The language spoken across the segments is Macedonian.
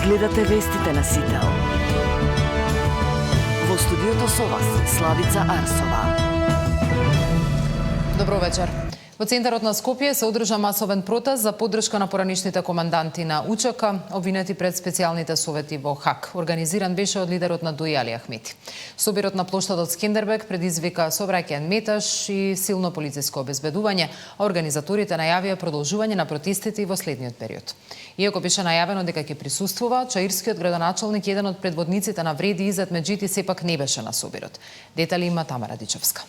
гледате вестите на Сител. Во студиото со вас, Славица Арсова. Добро вечер. Во центарот на Скопје се одржа масовен протест за поддршка на поранишните команданти на УЧК, обвинети пред специјалните совети во ХАК. Организиран беше од лидерот на ДУИ Али Ахмети. Собирот на плоштадот Скендербег предизвика сообраќаен метаж и силно полициско обезбедување, а организаторите најавија продолжување на протестите и во следниот период. Иако беше најавено дека ќе присуствува, чаирскиот градоначалник, еден од предводниците на Вреди Изет Меджити, сепак не беше на собирот. Детали има Тамара Дичевска.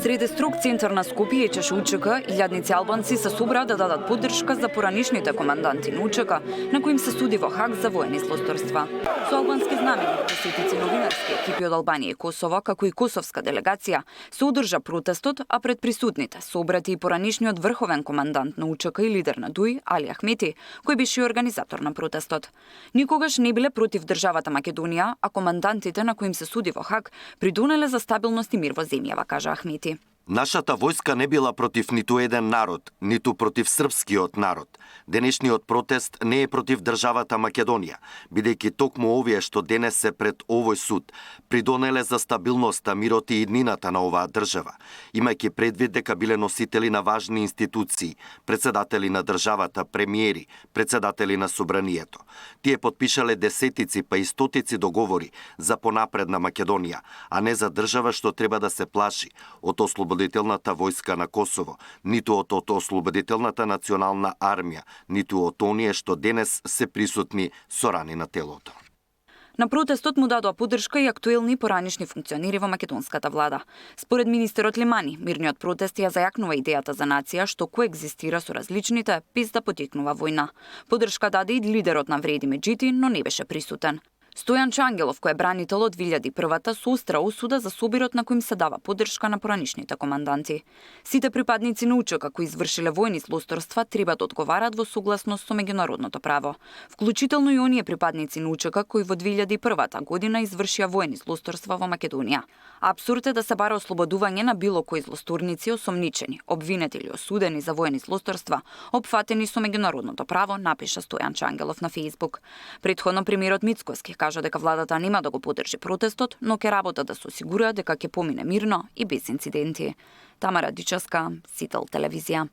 Среде строг центар на Скопје чеше УЧК, илјадници албанци се собраа да дадат поддршка за поранишните команданти на УЧК, на кои им се суди во ХАК за воени злосторства. Со албански знамени, десетици новинарски екипи од Албанија и Косово, како и косовска делегација, се одржа протестот, а пред присутните се обрати и поранишниот врховен командант на УЧК и лидер на ДУИ Али Ахмети, кој беше и организатор на протестот. Никогаш не биле против државата Македонија, а командантите на кои им се суди во ХАК придонеле за стабилност и мир во земјава, кажа Ахмети. Нашата војска не била против ниту еден народ, ниту против српскиот народ. Денешниот протест не е против државата Македонија, бидејќи токму овие што денес се пред овој суд придонеле за стабилноста, мирот и иднината на оваа држава, имајќи предвид дека биле носители на важни институции, председатели на државата, премиери, председатели на собранието. Тие потпишале десетици па и стотици договори за понапредна Македонија, а не за држава што треба да се плаши од Ослободителната војска на Косово, ниту од Ослободителната национална армија, ниту од оние што денес се присутни со рани на телото. На протестот му дадоа поддршка и актуелни поранишни функционери во македонската влада. Според министерот Лемани, мирниот протест ја зајакнува идејата за нација што коегзистира со различните без да потекнува војна. Поддршка даде и лидерот на Вреди Меджити, но не беше присутен. Стојан Чангелов, кој е бранител од 2001-та, соустра осуда за собирот на кој им се дава поддршка на поранишните команданти. Сите припадници на УЧК кои извршиле војни злосторства треба да одговарат во согласност со меѓународното право, вклучително и оние припадници на УЧК кои во 2001 година извршија војни злосторства во Македонија. Апсурд е да се бара ослободување на било кои злосторници осомничени, обвинети или осудени за војни злосторства, опфатени со меѓународното право, напиша Стојан Чангелов на Facebook. Претходно премиерот Мицкоски кажа дека владата нема да го поддржи протестот, но ќе работа да се осигура дека ќе помине мирно и без инциденти. Тамара Дичевска, Сител телевизија.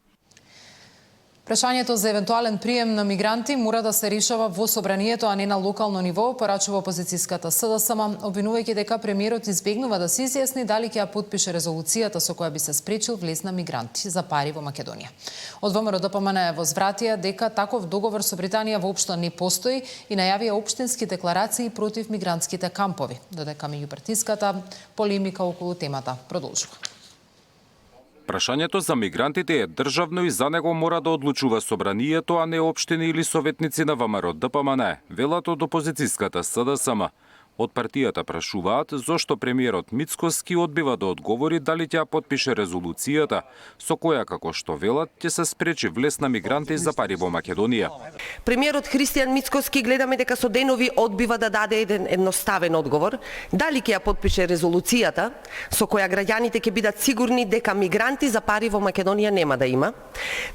Прашањето за евентуален прием на мигранти мора да се решава во собранието, а не на локално ниво, порачува опозицијската СДСМ, обвинувајќи дека премиерот избегнува да се изјасни дали ќе ја потпише резолуцијата со која би се спречил влез на мигранти за пари во Македонија. Од ВМРО ДПМН возвратија дека таков договор со Британија воопшто не постои и најавија општински декларации против мигрантските кампови, додека меѓупартиската полемика околу темата продолжува. Прашањето за мигрантите е државно и за него мора да одлучува собранието, а не општини или советници на ВМРО ДПМН, велат од опозицијската СДСМ. Од партијата прашуваат зошто премиерот Мицкоски одбива да одговори дали ќе потпише резолуцијата со која, како што велат, ќе се спречи влез на мигранти за пари во Македонија. Премиерот Христијан Мицкоски гледаме дека со денови одбива да даде еден едноставен одговор дали ќе ја потпише резолуцијата со која граѓаните ќе бидат сигурни дека мигранти за пари во Македонија нема да има.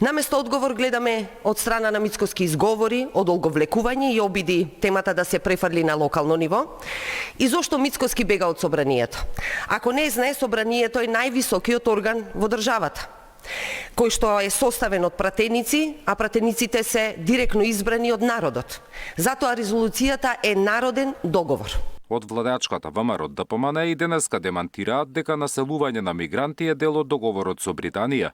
Наместо одговор гледаме од страна на Мицкоски изговори, одолговлекување и обиди темата да се префрли на локално ниво. И зошто Мицкоски бега од собранието? Ако не знае, собранието е највисокиот орган во државата, кој што е составен од пратеници, а пратениците се директно избрани од народот. Затоа резолуцијата е народен договор. Од владачката ВМРО ДПМН и денеска демантираат дека населување на мигранти е дел од договорот со Британија.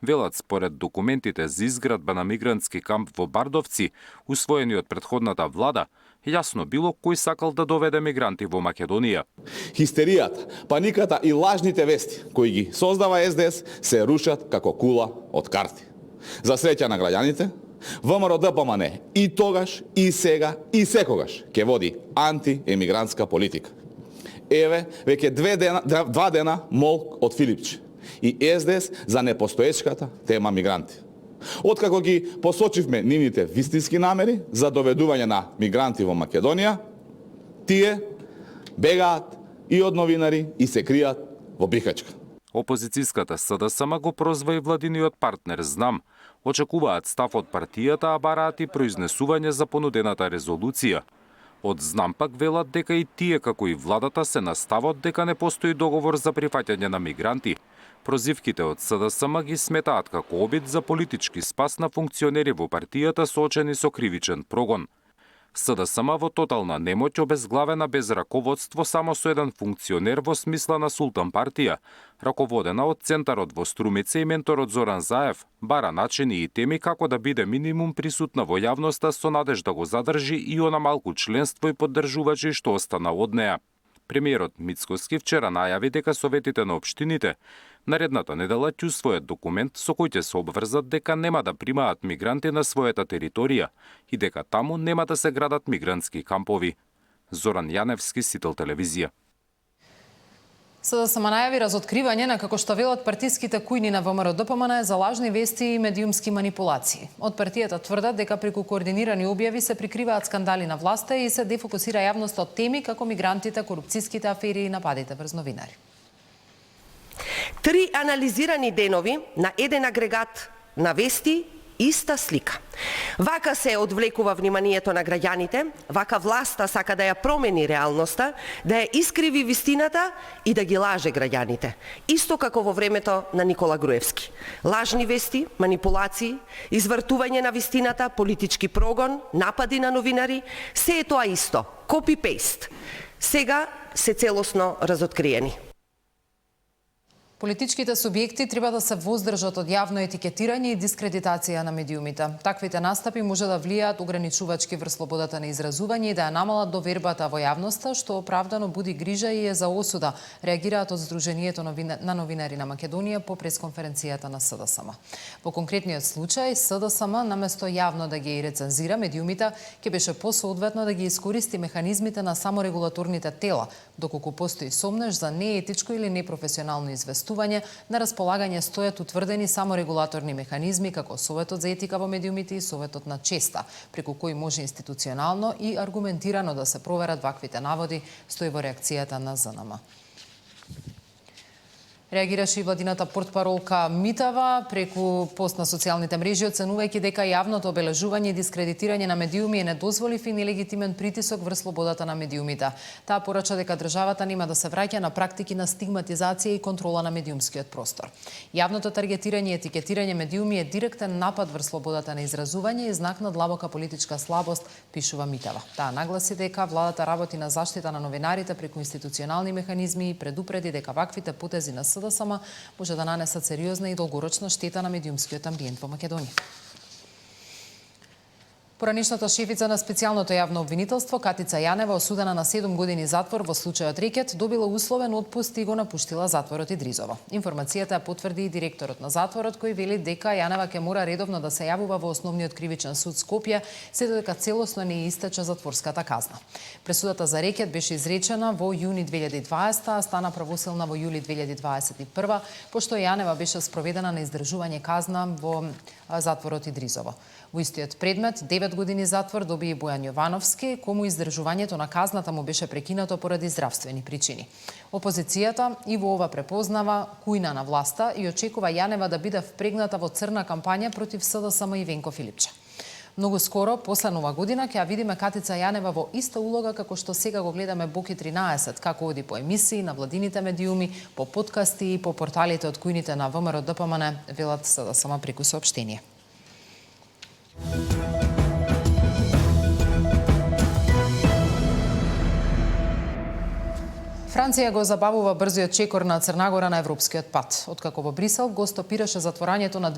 Велат според документите за изградба на мигрантски камп во Бардовци, усвоени од претходната влада, јасно било кој сакал да доведе мигранти во Македонија. Хистеријата, паниката и лажните вести кои ги создава СДС се рушат како кула од карти. За среќа на граѓаните, ВМРО ДПМН и тогаш, и сега, и секогаш ќе води антиемигрантска политика. Еве, веќе два дена молк од Филипче и СДС за непостоечката тема мигранти. Откако ги посочивме нивните вистински намери за доведување на мигранти во Македонија, тие бегаат, и од новинари и се кријат во Бихачка. Опозицијската СДСМ го прозва и владиниот партнер Знам. Очекуваат став од партијата, а бараат и произнесување за понудената резолуција. Од Знам пак велат дека и тие, како и владата, се на ставот дека не постои договор за прифаќање на мигранти. Прозивките од СДСМ ги сметаат како обид за политички спас на функционери во партијата соочени со кривичен прогон. СДСМ во тотална немоќ, обезглавена без раководство, само со еден функционер во смисла на Султан партија, раководена од Центарот во Струмица и менторот Зоран Заев, бара начини и теми како да биде минимум присутна во јавноста со надеж да го задржи и она малку членство и поддржувачи што остана од неа. Премиерот Мицкоски вчера најави дека советите на општините наредната недела ќе усвојат документ со кој ќе се обврзат дека нема да примаат мигранти на својата територија и дека таму нема да се градат мигрантски кампови. Зоран Јаневски, Сител телевизија. СДСМ најави разоткривање на, како што велат партиските кујни на ВМРО-ДПМН, за лажни вести и медиумски манипулации. Од партијата тврдат дека преку координирани објави се прикриваат скандали на власта и се дефокусира јавноста од теми како мигрантите, корупцијските афери и нападите врз новинари. 3 анализирани денови на еден агрегат на вести, иста слика. Вака се одвлекува вниманието на граѓаните, вака власта сака да ја промени реалноста, да ја искриви вистината и да ги лаже граѓаните. Исто како во времето на Никола Груевски. Лажни вести, манипулации, извртување на вистината, политички прогон, напади на новинари, се е тоа исто, копи-пейст. Сега се целосно разоткриени. Политичките субјекти треба да се воздржат од јавно етикетирање и дискредитација на медиумите. Таквите настапи може да влијаат ограничувачки врз слободата на изразување и да ја намалат довербата во јавноста, што оправдано буди грижа и е за осуда, реагираат од Сдруженијето на новинари на Македонија по пресконференцијата на СДСМ. Во конкретниот случај, СДСМ наместо јавно да ги рецензира медиумите, ќе беше посоодветно да ги искористи механизмите на саморегулаторните тела, доколку постои сомнеж за неетичко или непрофесионално известување. На располагање стојат утврдени саморегулаторни механизми како Советот за етика во медиумите и Советот на честа, преку кои може институционално и аргументирано да се проверат ваквите наводи, стои во реакцијата на ЗНМ. Реагираше и владината портпаролка Митава преку пост на социјалните мрежи, оценувајќи дека јавното обележување и дискредитирање на медиуми е недозволив и нелегитимен притисок врз слободата на медиумите. Таа порача дека државата нема да се враќа на практики на стигматизација и контрола на медиумскиот простор. Јавното таргетирање и етикетирање медиуми е директен напад врз слободата на изразување и знак на длабока политичка слабост, пишува Митава. Таа нагласи дека владата работи на заштита на новинарите преку институционални механизми и предупреди дека ваквите потези на СДСМ може да нанесат сериозна и долгорочна штета на медиумскиот амбиент во Македонија. Поранишната шефица на специјалното јавно обвинителство Катица Јанева, осудена на 7 години затвор во случајот Рекет, добила условен отпуст и го напуштила затворот Идризово. Информацијата ја потврди и директорот на затворот, кој вели дека Јанева ќе мора редовно да се јавува во Основниот кривичен суд Скопје, се додека целосно не истече затворската казна. Пресудата за Рекет беше изречена во јуни 2020, а стана правосилна во јули 2021, пошто Јанева беше спроведена на издржување казна во затворот Идризово. Во истиот предмет, 9 години затвор доби и Бојан Јовановски, кому издржувањето на казната му беше прекинато поради здравствени причини. Опозицијата и во ова препознава кујна на власта и очекува Јанева да биде впрегната во црна кампања против СДСМ и Венко Филипче. Многу скоро, после Нова година, ќе ја видиме Катица Јанева во иста улога како што сега го гледаме Боки 13, како оди по емисии на владините медиуми, по подкасти и по порталите од кујните на ВМРО-ДПМН, велат СДСМ преку соопштение. Франција го забавува брзиот чекор на Црнагора на европскиот пат. Откако во Брисел го стопираше затворањето на